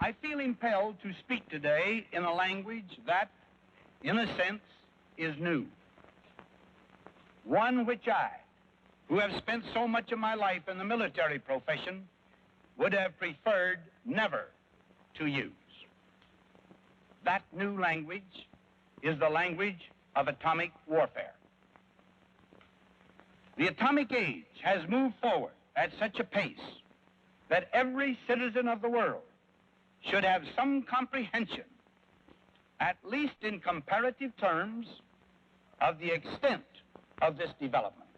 I feel impelled to speak today in a language that, in a sense, is new. One which I, who have spent so much of my life in the military profession, would have preferred never to use. That new language is the language of atomic warfare. The atomic age has moved forward at such a pace that every citizen of the world should have some comprehension, at least in comparative terms, of the extent of this development,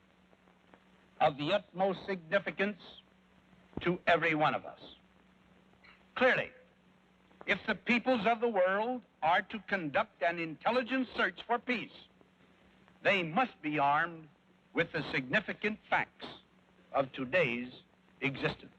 of the utmost significance to every one of us. Clearly, if the peoples of the world are to conduct an intelligent search for peace, they must be armed with the significant facts of today's existence.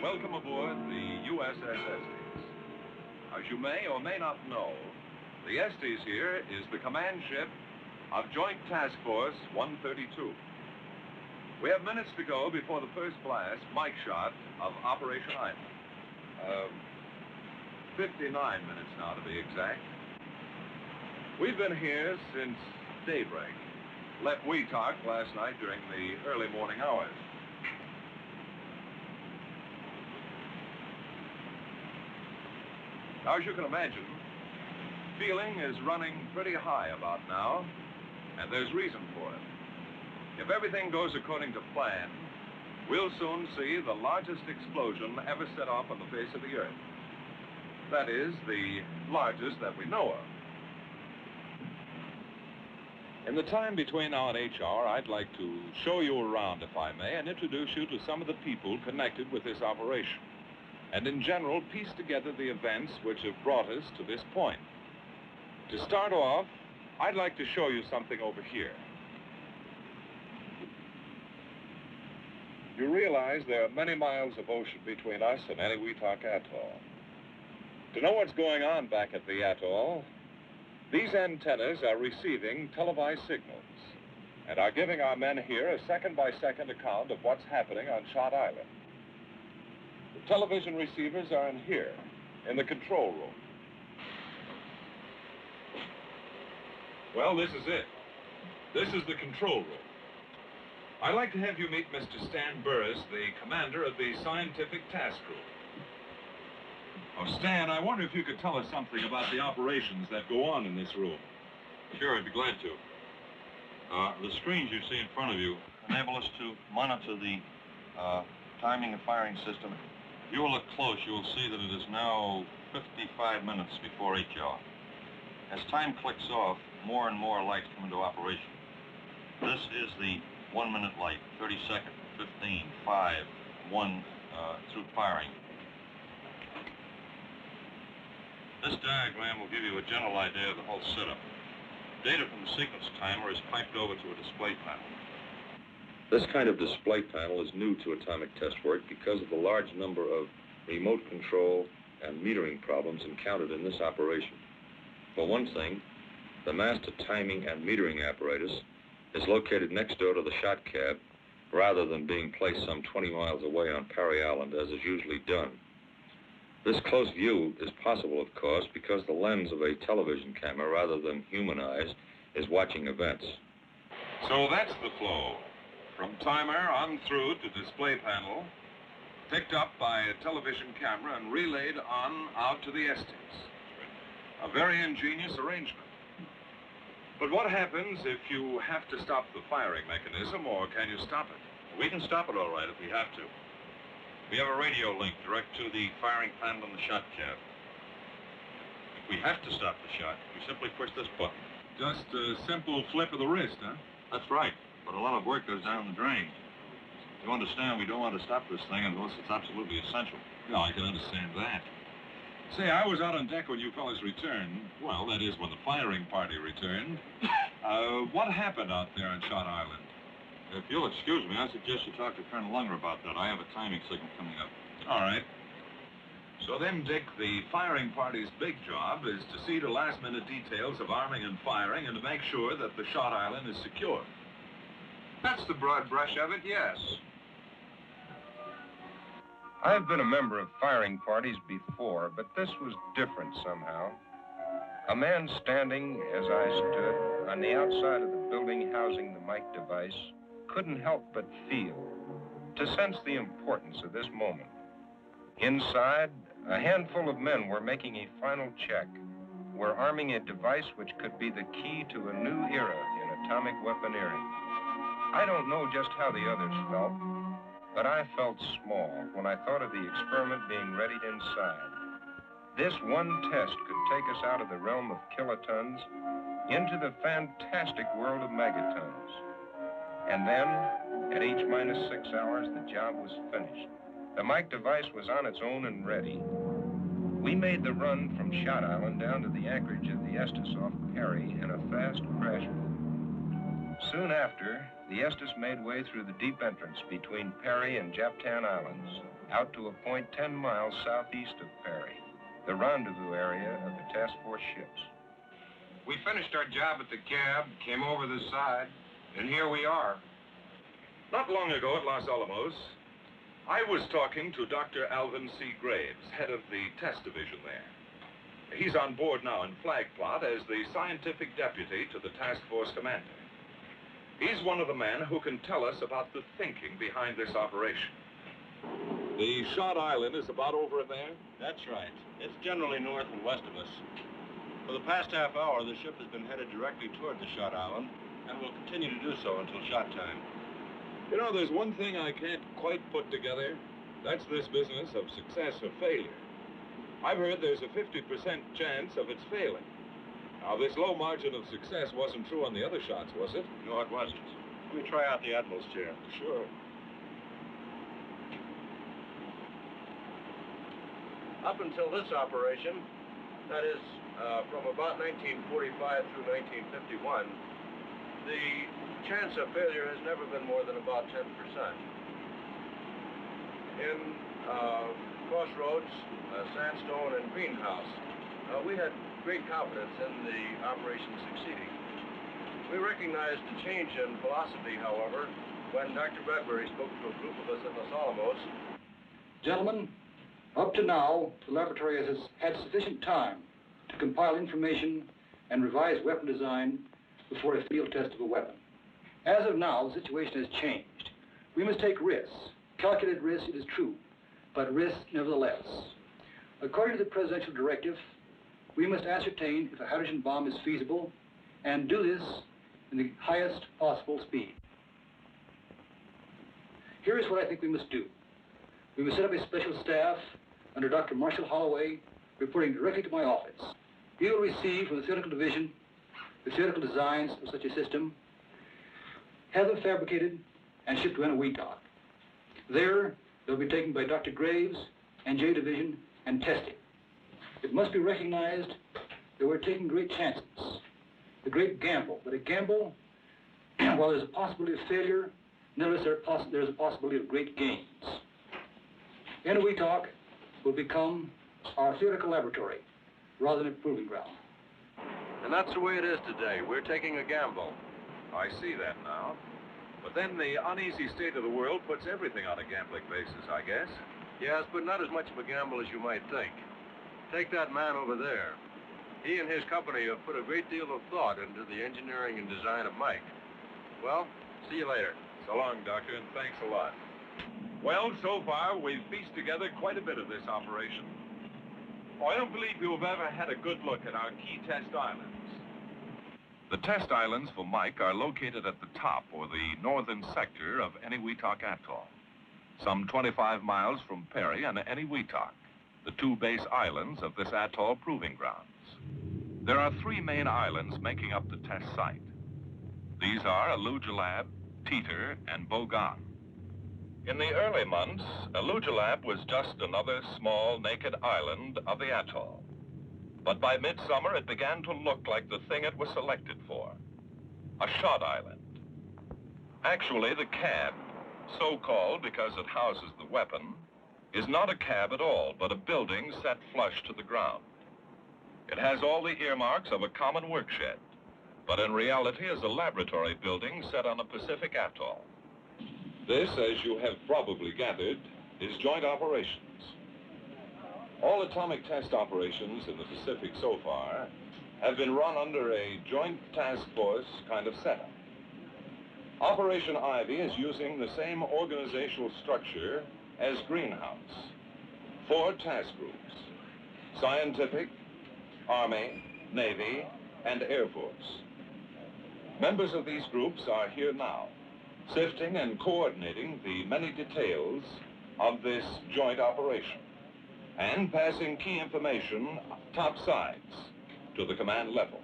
Welcome aboard the USS Estes. As you may or may not know, the Estes here is the command ship of Joint Task Force 132. We have minutes to go before the first blast, mic shot, of Operation Island. 59 minutes now, to be exact. We've been here since daybreak. Left Eniwetok last night during the early morning hours. Now, as you can imagine, feeling is running pretty high about now, and there's reason for it. If everything goes according to plan, we'll soon see the largest explosion ever set off on the face of the Earth. That is, the largest that we know of. In the time between now and H-hour, I'd like to show you around, if I may, and introduce you to some of the people connected with this operation, and in general, piece together the events which have brought us to this point. To start off, I'd like to show you something over here. You realize there are many miles of ocean between us and Eniwetok atoll. To know what's going on back at the atoll, these antennas are receiving televised signals and are giving our men here a second-by-second account of what's happening on Shot Island. The television receivers are in here, in the control room. Well, this is it. This is the control room. I'd like to have you meet Mr. Stan Burris, the commander of the scientific task group. Oh, Stan, I wonder if you could tell us something about the operations that go on in this room. Sure, I'd be glad to. The screens you see in front of you enable us to monitor the timing and firing system. If you will look close, you will see that it is now 55 minutes before H-hour. As time clicks off, more and more lights come into operation. This is the 1-minute light, 30-second, 15, 5, 1 through firing. This diagram will give you a general idea of the whole setup. Data from the sequence timer is piped over to a display panel. This kind of display panel is new to atomic test work because of the large number of remote control and metering problems encountered in this operation. For one thing, the master timing and metering apparatus is located next door to the shot cab rather than being placed some 20 miles away on Parry Island as is usually done. This close view is possible, of course, because the lens of a television camera, rather than human eyes, is watching events. So that's the flow. From timer on through to display panel, picked up by a television camera and relayed on out to the Estes. A very ingenious arrangement. But what happens if you have to stop the firing mechanism, or can you stop it? We can stop it all right if we have to. We have a radio link direct to the firing panel in the shot cab. If we have to stop the shot, we simply push this button. Just a simple flip of the wrist, huh? That's right, but a lot of work goes down the drain. You understand we don't want to stop this thing unless it's absolutely essential. No, I can understand that. Say, I was out on deck when you fellas returned. Well, that is, when the firing party returned. What happened out there on Shot Island? If you'll excuse me, I suggest you talk to Colonel Lunger about that. I have a timing signal coming up. All right. So then, Dick, the firing party's big job is to see to last-minute details of arming and firing and to make sure that the Shot Island is secure. That's the broad brush of it, yes. I've been a member of firing parties before, but this was different somehow. A man standing, as I stood, on the outside of the building housing the mic device, couldn't help but feel, to sense the importance of this moment. Inside, a handful of men were making a final check. Were arming a device which could be the key to a new era in atomic weaponeering. I don't know just how the others felt, but I felt small when I thought of the experiment being readied inside. This one test could take us out of the realm of kilotons into the fantastic world of megatons. And then, at H-6 hours, the job was finished. The mic device was on its own and ready. We made the run from Shot Island down to the anchorage of the Estes off Parry in a fast crasher. Soon after, the Estes made way through the deep entrance between Parry and Japtan Islands, out to a point 10 miles southeast of Parry, the rendezvous area of the task force ships. We finished our job at the cab, came over the side, and here we are. Not long ago at Los Alamos, I was talking to Dr. Alvin C. Graves, head of the test division there. He's on board now in Flag Plot as the scientific deputy to the task force commander. He's one of the men who can tell us about the thinking behind this operation. The Shot Island is about over there? That's right. It's generally north and west of us. For the past half hour, the ship has been headed directly toward the Shot Island and will continue to do so until shot time. You know, there's one thing I can't quite put together. That's this business of success or failure. I've heard there's a 50% chance of its failing. Now, this low margin of success wasn't true on the other shots, was it? No, it wasn't. Let me try out the Admiral's chair. Sure. Up until this operation, that is, from about 1945 through 1951, the chance of failure has never been more than about 10%. In Crossroads, Sandstone, and Greenhouse, we had great confidence in the operation succeeding. We recognized the change in philosophy, however, when Dr. Bradbury spoke to a group of us at Los Alamos. Gentlemen, up to now, the laboratory has had sufficient time to compile information and revise weapon design before a field test of a weapon. As of now, the situation has changed. We must take risks. Calculated risks, it is true, but risks nevertheless. According to the presidential directive, we must ascertain if a hydrogen bomb is feasible and do this in the highest possible speed. Here is what I think we must do. We must set up a special staff under Dr. Marshall Holloway, reporting directly to my office. He will receive from the theoretical division the theoretical designs of such a system, have them fabricated, and shipped to Eniwetok. There, they'll be taken by Dr. Graves and J Division and tested. it must be recognized that we're taking great chances, a great gamble. But a gamble, while there's a possibility of failure, nevertheless there's a possibility of great gains. Eniwetok will become our theoretical laboratory rather than a proving ground. And that's the way it is today. We're taking a gamble. I see that now. But then the uneasy state of the world puts everything on a gambling basis, I guess. Yes, but not as much of a gamble as you might think. Take that man over there. He and his company have put a great deal of thought into the engineering and design of Mike. Well, see you later. So long, Doctor, and thanks a lot. Well, so far, we've pieced together quite a bit of this operation. Oh, I don't believe you've ever had a good look at our key test islands. The test islands for Mike are located at the top, or the northern sector, of Eniwetok Atoll, some 25 miles from Perry and Eniwetok, the two base islands of this atoll proving grounds. There are three main islands making up the test site. These are Eniwetok, Teeter, and Bogan. In the early months, Eniwetok was just another small, naked island of the atoll. But by midsummer, it began to look like the thing it was selected for, a shot island. Actually, the cab, so called because it houses the weapon, is not a cab at all, but a building set flush to the ground. It has all the earmarks of a common workshed, but in reality is a laboratory building set on a Pacific atoll. This, as you have probably gathered, is joint operations. All atomic test operations in the Pacific so far have been run under a joint task force kind of setup. Operation Ivy is using the same organizational structure as Greenhouse. 4 task groups: Scientific, Army, Navy, and Air Force. Members of these groups are here now, sifting and coordinating the many details of this joint operation, and passing key information topsides to the command level.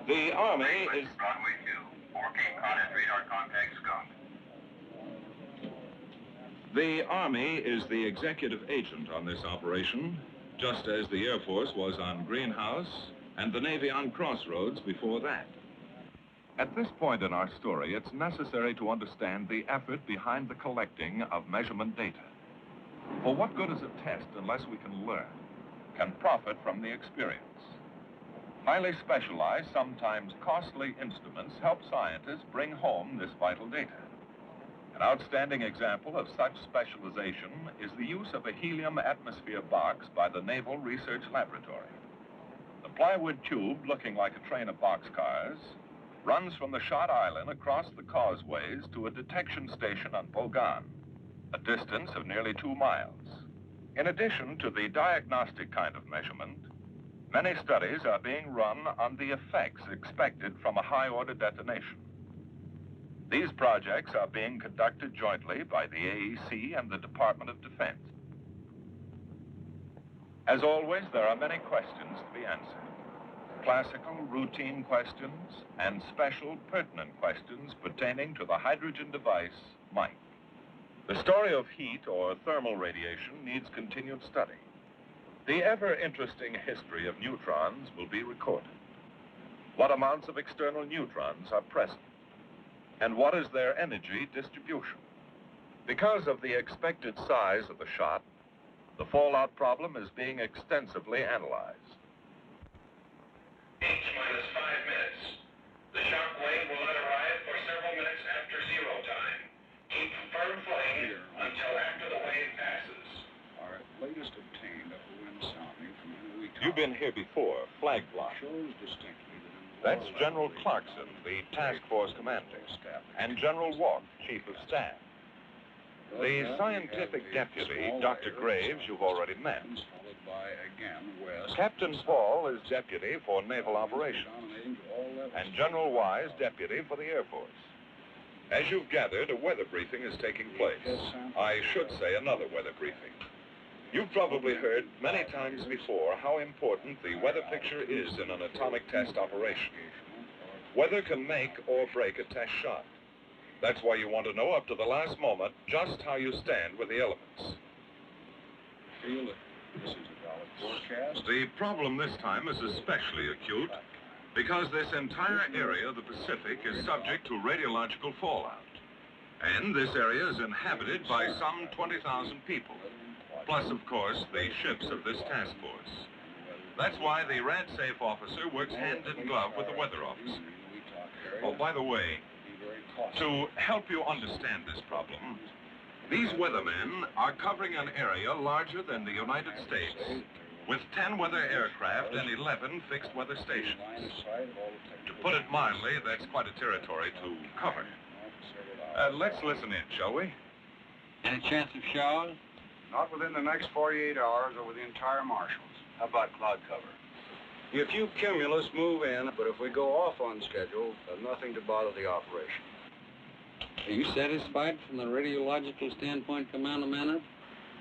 The Army is... Broadway 2, 4 Cape Cod has radar contact scum. The Army is the executive agent on this operation, just as the Air Force was on Greenhouse and the Navy on Crossroads before that. At this point in our story, it's necessary to understand the effort behind the collecting of measurement data. For what good is a test unless we can learn, can profit from the experience? Highly specialized, sometimes costly instruments help scientists bring home this vital data. An outstanding example of such specialization is the use of a helium atmosphere box by the Naval Research Laboratory. The plywood tube, looking like a train of boxcars, runs from the shot island across the causeways to a detection station on Bogan, a distance of nearly 2 miles. In addition to the diagnostic kind of measurement, many studies are being run on the effects expected from a high-order detonation. These projects are being conducted jointly by the AEC and the Department of Defense. As always, there are many questions to be answered. Classical, routine questions, and special, pertinent questions pertaining to the hydrogen device, Mike. The story of heat or thermal radiation needs continued study. The ever-interesting history of neutrons will be recorded. What amounts of external neutrons are present? And what is their energy distribution? Because of the expected size of the shot, the fallout problem is being extensively analyzed. H minus 5 minutes. The shock wave will not arrive for several minutes after 0 time. Keep firm footing until after the wave passes. Our latest obtained upper wind sounding from Eniwetok You've been here before, flag block. shows distinctly that That's General Clarkson, the task force commander, and General Walk, chief of staff. The scientific deputy, Dr. Graves, you've already met. followed by again west. Captain Paul is deputy for naval operations, Dominating to all levels. and General Wise, deputy for the Air Force. As you've gathered, a weather briefing is taking place. I should say another weather briefing. You've probably heard many times before how important the weather picture is in an atomic test operation. Weather can make or break a test shot. That's why you want to know up to the last moment just how you stand with the elements. Feel that this is a valid forecast. The problem this time is especially acute because this entire area of the Pacific is subject to radiological fallout. And this area is inhabited by some 20,000 people, plus, of course, the ships of this task force. That's why the RadSafe officer works hand in glove with the weather officer. Oh, by the way, to help you understand this problem, these weathermen are covering an area larger than the United States, with 10 weather aircraft and 11 fixed weather stations. To put it mildly, that's quite a territory to cover. Let's listen in, shall we? Any chance of showers? Not within the next 48 hours over the entire Marshalls. How about cloud cover? A few cumulus move in, but if we go off on schedule, nothing to bother the operation. Are you satisfied from the radiological standpoint, Commander Maynard?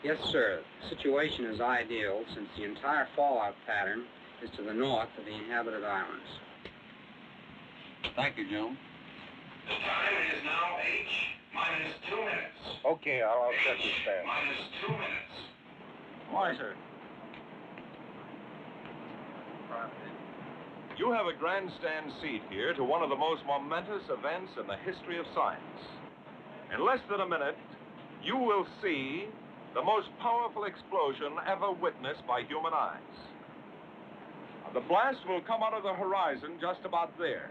Yes, sir. The situation is ideal since the entire fallout pattern is to the north of the inhabited islands. Thank you, gentlemen. The time is now H-2 minutes. Okay, I'll check the staff. -2 minutes. Why, sir? You have a grandstand seat here to one of the most momentous events in the history of science. In less than a minute, you will see the most powerful explosion ever witnessed by human eyes. The blast will come out of the horizon just about there.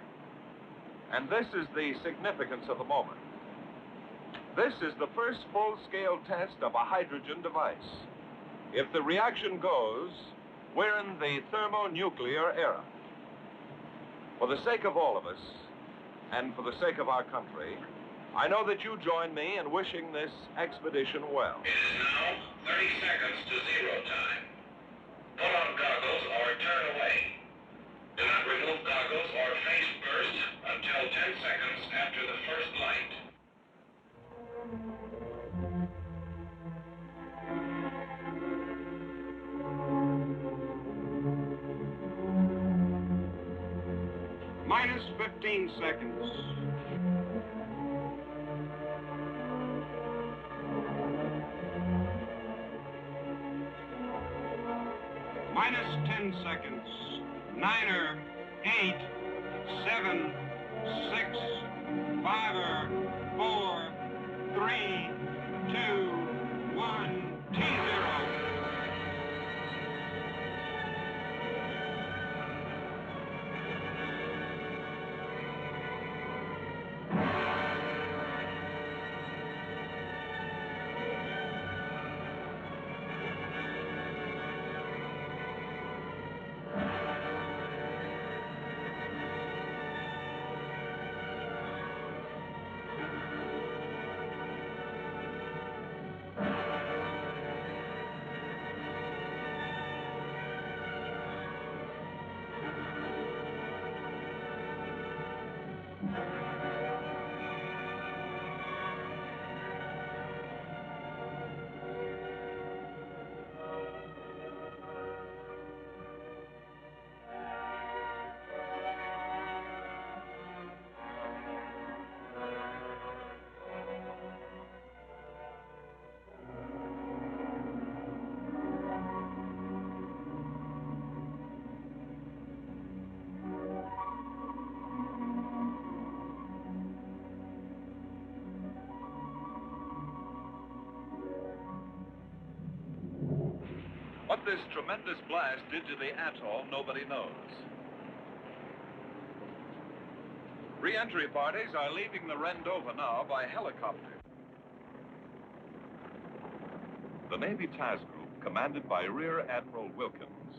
And this is the significance of the moment. This is the first full-scale test of a hydrogen device. If the reaction goes, we're in the thermonuclear era. For the sake of all of us, and for the sake of our country, I know that you join me in wishing this expedition well. It is now 30 seconds to 0 time. Put on goggles or turn away. Do not remove goggles or face burst until 10 seconds after the first light. -15 seconds. -10 seconds. 9, 8, 7, 6, 5, 4, 3, 2, 1, T0. What this tremendous blast did to the atoll, nobody knows. Re-entry parties are leaving the Rendova now by helicopter. The Navy Task Group, commanded by Rear Admiral Wilkins,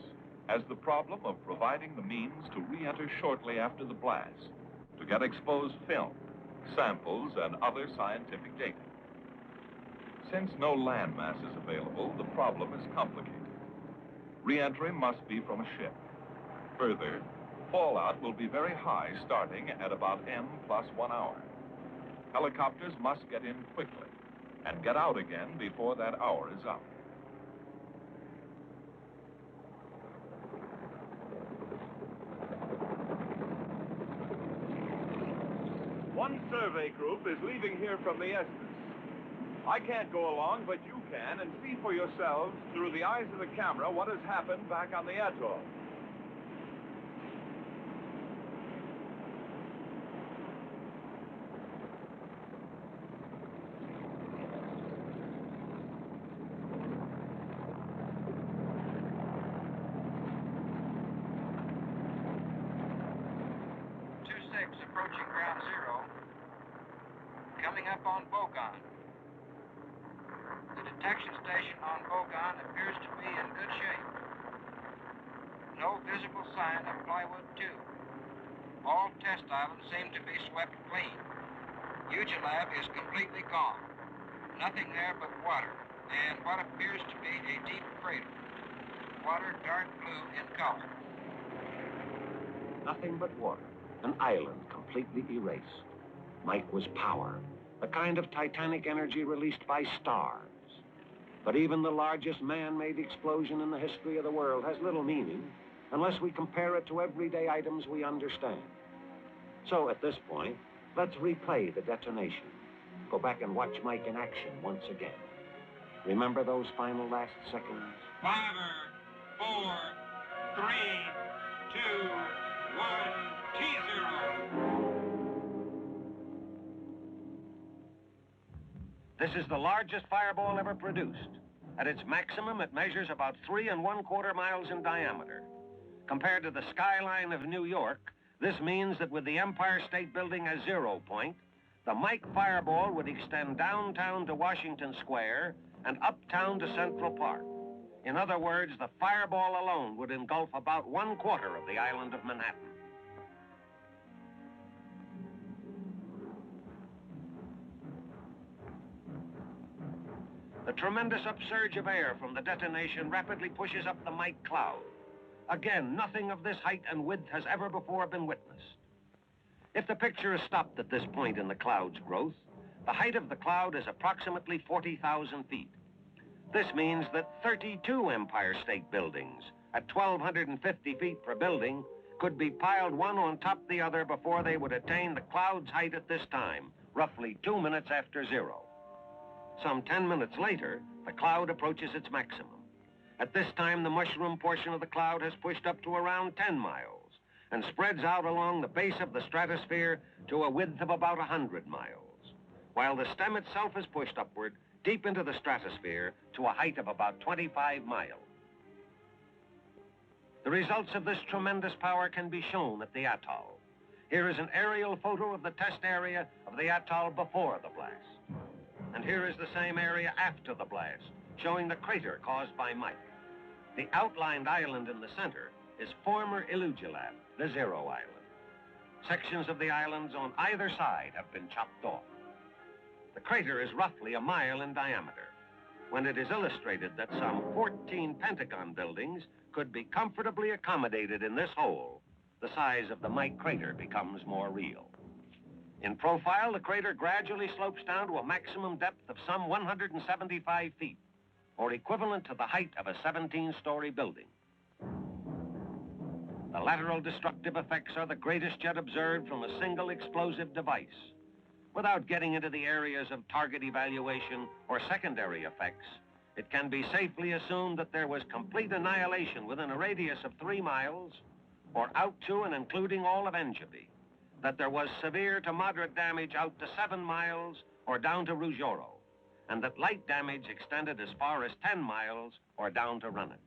has the problem of providing the means to re-enter shortly after the blast to get exposed film, samples, and other scientific data. Since no land mass is available, the problem is complicated. Re-entry must be from a ship. Further, fallout will be very high, starting at about M+1 hour. Helicopters must get in quickly and get out again before that hour is up. One survey group is leaving here from the Estes. I can't go along, but you can and see for yourselves through the eyes of the camera what has happened back on the atoll. Approaching ground zero, coming up on Bogon. The detection station on Bogon appears to be in good shape. No visible sign of plywood tube. All test islands seem to be swept clean. Ugilab is completely gone. Nothing there but water, and what appears to be a deep crater. Water dark blue in color. Nothing but water. An island completely erased. Mike was power, the kind of titanic energy released by stars. But even the largest man-made explosion in the history of the world has little meaning unless we compare it to everyday items we understand. So at this point, let's replay the detonation. Go back and watch Mike in action once again. Remember those final last seconds? 5, 4, 3, 2, 1, T0. This is the largest fireball ever produced. At its maximum, it measures about 3 1/4 miles in diameter. Compared to the skyline of New York, this means that with the Empire State Building as 0 point, the Mike fireball would extend downtown to Washington Square and uptown to Central Park. In other words, the fireball alone would engulf about 1/4 of the island of Manhattan. The tremendous upsurge of air from the detonation rapidly pushes up the Mike cloud. Again, nothing of this height and width has ever before been witnessed. If the picture is stopped at this point in the cloud's growth, the height of the cloud is approximately 40,000 feet. This means that 32 Empire State Buildings at 1,250 feet per building could be piled one on top of the other before they would attain the cloud's height at this time, roughly 2 minutes after 0. Some 10 minutes later, the cloud approaches its maximum. At this time, the mushroom portion of the cloud has pushed up to around 10 miles and spreads out along the base of the stratosphere to a width of about 100 miles, while the stem itself is pushed upward deep into the stratosphere to a height of about 25 miles. The results of this tremendous power can be shown at the atoll. Here is an aerial photo of the test area of the atoll before the blast. And here is the same area after the blast, showing the crater caused by Mike. The outlined island in the center is former Eniwetok, the 0 island. Sections of the islands on either side have been chopped off. The crater is roughly 1 mile in diameter. When it is illustrated that some 14 Pentagon buildings could be comfortably accommodated in this hole, the size of the Mike crater becomes more real. In profile, the crater gradually slopes down to a maximum depth of some 175 feet, or equivalent to the height of a 17-story building. The lateral destructive effects are the greatest yet observed from a single explosive device. Without getting into the areas of target evaluation or secondary effects, it can be safely assumed that there was complete annihilation within a radius of 3 miles, or out to and including all of Enjabie, that there was severe to moderate damage out to 7 miles or down to Ruggiero, and that light damage extended as far as 10 miles or down to Runnet.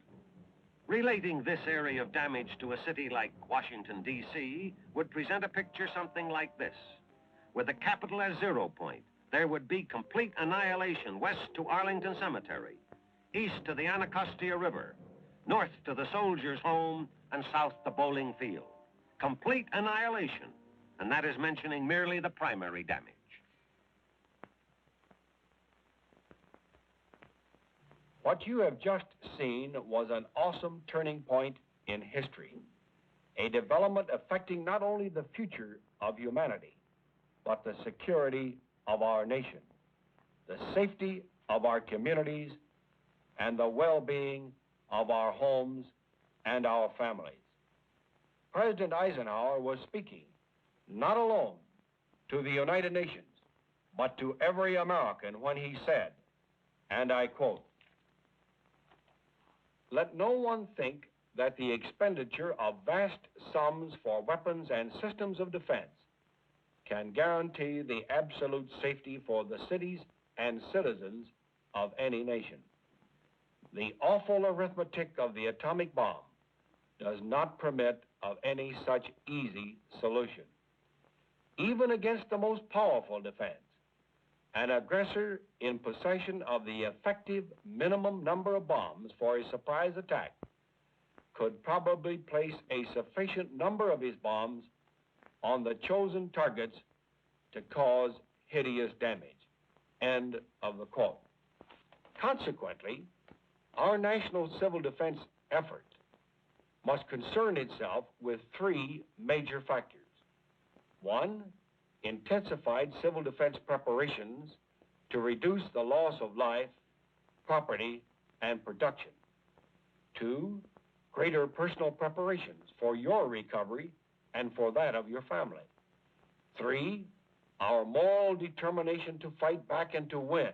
Relating this area of damage to a city like Washington, D.C. would present a picture something like this. With the capital as 0 point, there would be complete annihilation west to Arlington Cemetery, east to the Anacostia River, north to the Soldiers' Home, and south to Bowling Field. Complete annihilation, and that is mentioning merely the primary damage. What you have just seen was an awesome turning point in history, a development affecting not only the future of humanity, but the security of our nation, the safety of our communities, and the well-being of our homes and our families. President Eisenhower was speaking, not alone to the United Nations, but to every American when he said, And I quote, "Let no one think that the expenditure of vast sums for weapons and systems of defense can guarantee the absolute safety for the cities and citizens of any nation. The awful arithmetic of the atomic bomb does not permit of any such easy solution. Even against the most powerful defense, an aggressor in possession of the effective minimum number of bombs for a surprise attack could probably place a sufficient number of his bombs on the chosen targets to cause hideous damage." End of the quote. Consequently, our national civil defense effort must concern itself with three major factors. One, intensified civil defense preparations to reduce the loss of life, property, and production. Two, greater personal preparations for your recovery and for that of your family. Three, our moral determination to fight back and to win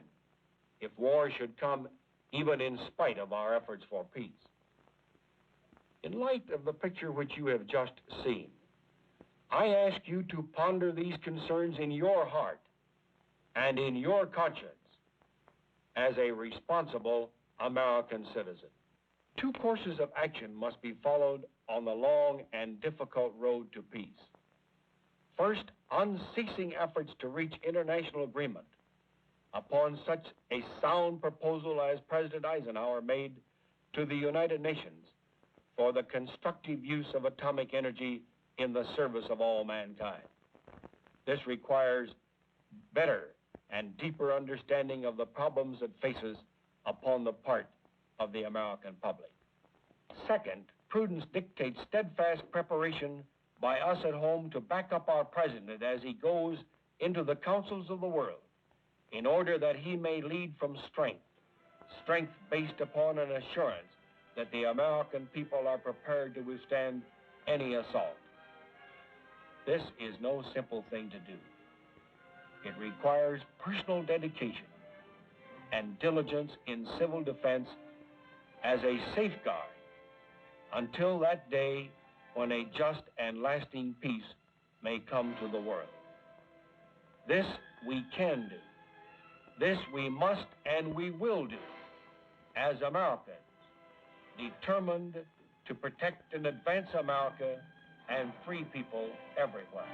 if war should come, even in spite of our efforts for peace. In light of the picture which you have just seen, I ask you to ponder these concerns in your heart and in your conscience as a responsible American citizen. Two courses of action must be followed on the long and difficult road to peace. First, unceasing efforts to reach international agreement upon such a sound proposal as President Eisenhower made to the United Nations for the constructive use of atomic energy in the service of all mankind. This requires better and deeper understanding of the problems it faces upon the part of the American public. Second, prudence dictates steadfast preparation by us at home to back up our president as he goes into the councils of the world in order that he may lead from strength, strength based upon an assurance that the American people are prepared to withstand any assault. This is no simple thing to do. It requires personal dedication and diligence in civil defense as a safeguard until that day when a just and lasting peace may come to the world. This we can do. This we must and we will do as Americans, determined to protect and advance America and free people everywhere.